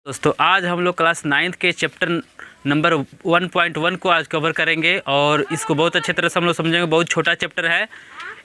दोस्तों आज हम लोग क्लास 9th के चैप्टर नंबर 1.1 को आज कवर करेंगे और इसको बहुत अच्छे तरह से हम लोग समझेंगे। बहुत छोटा चैप्टर है,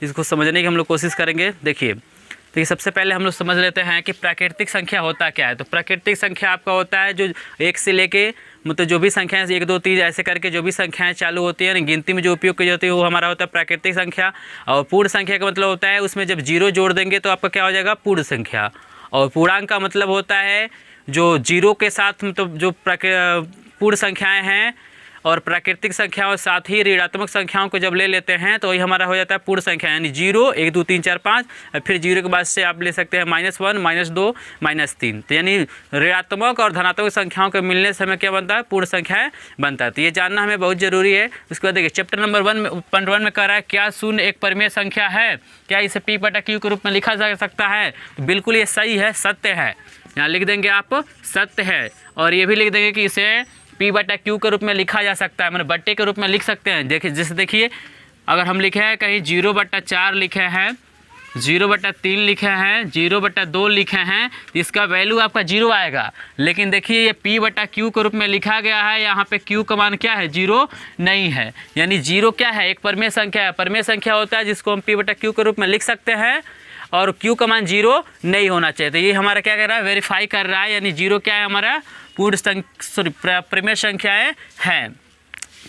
इसको समझने की हम लोग कोशिश करेंगे। देखिए सबसे पहले हम लोग समझ लेते हैं कि प्राकृतिक संख्या होता क्या है। तो प्राकृतिक संख्या आपका होता है जो एक से लेके मतलब जो भी संख्याएं 1 2 3 ऐसे करके जो भी संख्याएं चालू होती हैं गिनती में जो उपयोग की जाती है वो हमारा होता है प्राकृतिक संख्या। और पूर्ण संख्या का मतलब होता है उसमें जब जीरो जोड़ देंगे तो आपका क्या हो जाएगा, पूर्ण संख्या। और पूर्णांक का मतलब होता है जो जीरो के साथ मतलब जो पूर्ण संख्याएं हैं और प्राकृतिक संख्याओं साथ ही ऋणात्मक संख्याओं को जब ले लेते हैं तो वही हमारा हो जाता है पूर्ण संख्या। यानी 0 1 2 3 4 5 और फिर 0 के बाद से आप ले सकते हैं -1 -2 -3। तो यानी ऋणात्मक और धनात्मक संख्याओं के मिलने से हमें क्या बनता है, पूर्ण संख्याएं बनता है। तो ये जानना हमें बहुत ज़रूरी है। उसके बाद देखिए चैप्टर नंबर 1 में कह रहा है क्या शून्य एक परिमेय संख्या है, क्या इसे P/Q के रूप में लिखा जा सकता है। तो बिल्कुल ये सही है, सत्य है। यहाँ लिख देंगे आप सत्य है और ये भी लिख देंगे कि इसे P/Q के रूप में लिखा जा सकता है, मतलब बट्टे के रूप में लिख सकते हैं। देखिए जैसे देखिए अगर हम लिखे हैं कहीं 0/4 लिखे हैं, 0/3 लिखे हैं, 0/2 लिखे हैं तो इसका वैल्यू आपका 0 आएगा। लेकिन देखिए ये P/Q के रूप में लिखा गया है, यहाँ पे Q का मान क्या है, 0 नहीं है। यानी 0 क्या है, एक परिमेय संख्या है। परिमेय संख्या होता है जिसको हम P/Q के रूप में लिख सकते हैं और Q का मान 0 नहीं होना चाहिए। तो ये हमारा क्या कर रहा है, वेरीफाई कर रहा है। यानी 0 क्या है, हमारा परिमेय संख्याएं हैं।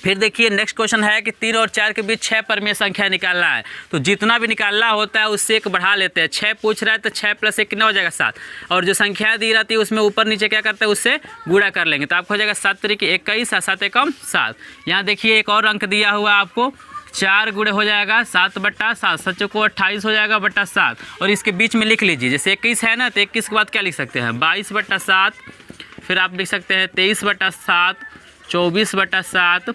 फिर देखिए नेक्स्ट क्वेश्चन है कि 3 और 4 के बीच 6 परिमेय संख्या निकालना है। तो जितना भी निकालना होता है उससे एक बढ़ा लेते हैं। 6 पूछ रहा है तो 6 + 1 कितना हो जाएगा, 7। और जो संख्या दी रहती है उसमें ऊपर नीचे क्या करते हैं, उससे गुणा कर लेंगे तो आपको हो जाएगा 7 × 3 = 21 और 7 × 7। यहाँ देखिए एक और अंक दिया हुआ आपको, 4 गुणे हो जाएगा 7/7, 7 को 28 हो जाएगा बटा 7। और इसके बीच में लिख लीजिए जैसे 21 है ना तो 21 के बाद क्या लिख सकते हैं, 22/7। फिर आप लिख सकते हैं 23/7, 24/7,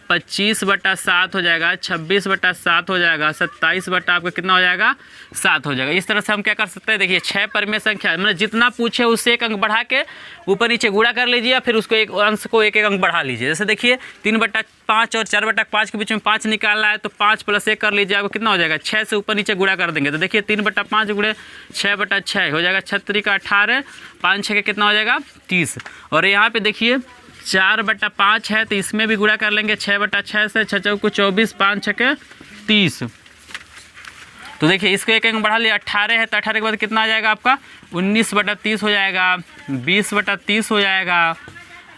25/7 हो जाएगा, 26/7 हो जाएगा, 27 आपका कितना हो जाएगा, 7 हो जाएगा। इस तरह से हम क्या कर सकते हैं, देखिए 6 परिमेय संख्या मतलब जितना पूछे उससे एक अंक बढ़ा के ऊपर नीचे गुणा कर लीजिए, फिर उसको एक अंश को एक अंक बढ़ा लीजिए। जैसे देखिए 3/5 और 4/5 के बीच में 5 निकालना है तो 5 + 1 कर लीजिए, आपको कितना हो जाएगा, 6 से ऊपर नीचे गुणा कर देंगे तो देखिए 3/5 गुणे 6/6 हो जाएगा, 6 × 3 = 18, 5 × 6 कितना हो जाएगा, 30। और यहाँ पे देखिए 4/5 है तो इसमें भी गुणा कर लेंगे 6/6 से, 6 × 4 = 24, 5 × 6 = 30। तो देखिए इसको एक अंक बढ़ा लिया, 18 है तो 18 के बाद कितना आ जाएगा आपका, 19/30 हो जाएगा, 20/30 हो जाएगा,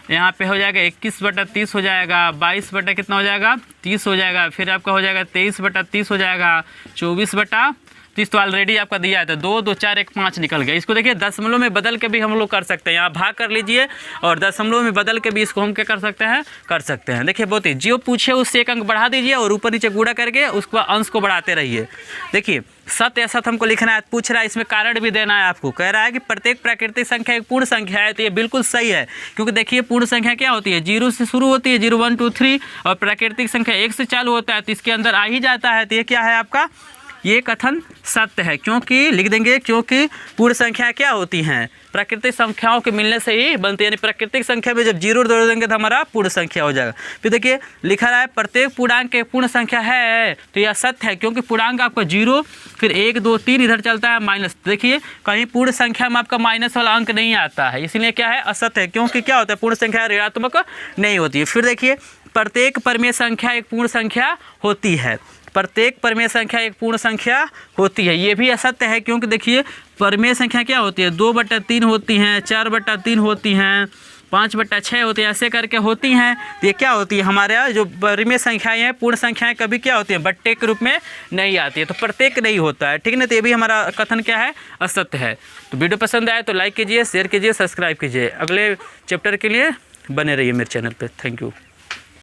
यहाँ पे हो जाएगा 21/30 हो जाएगा, 22 कितना हो जाएगा, 30 हो जाएगा। फिर आपका हो जाएगा 23/30 हो जाएगा, 24/30 तो ऑलरेडी आपका दिया है तो 2 2 4 1 5 निकल गया। इसको देखिए दशमलव में बदल के भी हम लोग कर सकते हैं, यहाँ भाग कर लीजिए और दशमलव में बदल के भी इसको हम क्या कर सकते हैं। देखिए बहुत ही जो पूछे उससे एक अंक बढ़ा दीजिए और ऊपर नीचे गुणा करके उसको अंश को बढ़ाते रहिए। देखिए सत्य असत हमको लिखना है, पूछ रहा है इसमें कारण भी देना है आपको। कह रहा है कि प्रत्येक प्राकृतिक संख्या एक पूर्ण संख्या है, तो ये बिल्कुल सही है क्योंकि देखिए पूर्ण संख्या क्या होती है, 0 से शुरू होती है, 0 1 2 3 और प्राकृतिक संख्या 1 से चालू होता है तो इसके अंदर आ ही जाता है। तो ये क्या है आपका, ये कथन सत्य है। क्योंकि लिख देंगे क्योंकि पूर्ण संख्या क्या होती हैं, प्राकृतिक संख्याओं के मिलने से ही बनती है। यानी प्राकृतिक संख्या में जब 0 जोड़ देंगे तो हमारा पूर्ण संख्या हो जाएगा। फिर देखिए लिखा रहा है प्रत्येक पूर्णांक एक पूर्ण संख्या है, तो यह सत्य है क्योंकि पूर्णांक आपका 0 फिर 1 2 3 इधर चलता है माइनस। देखिए कहीं पूर्ण संख्या में आपका माइनस वाला अंक नहीं आता है, इसलिए क्या है, असत्य है। क्योंकि क्या होता है, पूर्ण संख्या ऋणात्मक नहीं होती है। फिर देखिए प्रत्येक परिमेय संख्या एक पूर्ण संख्या होती है, प्रत्येक परिमेय संख्या एक पूर्ण संख्या होती है, ये भी असत्य है। क्योंकि देखिए परिमेय संख्या क्या होती है, 2/3 होती हैं, 4/3 होती हैं, 5/6 होती हैं, ऐसे करके होती हैं। तो ये क्या होती है, हमारे जो परिमेय संख्याएं हैं पूर्ण संख्याएं कभी क्या होती हैं, बट्टे के रूप में नहीं आती है, तो प्रत्येक नहीं होता है। ठीक है ना, तो ये भी हमारा कथन क्या है, असत्य है। तो वीडियो पसंद आए तो लाइक कीजिए, शेयर कीजिए, सब्सक्राइब कीजिए। अगले चैप्टर के लिए बने रहिए मेरे चैनल पर। Thank you.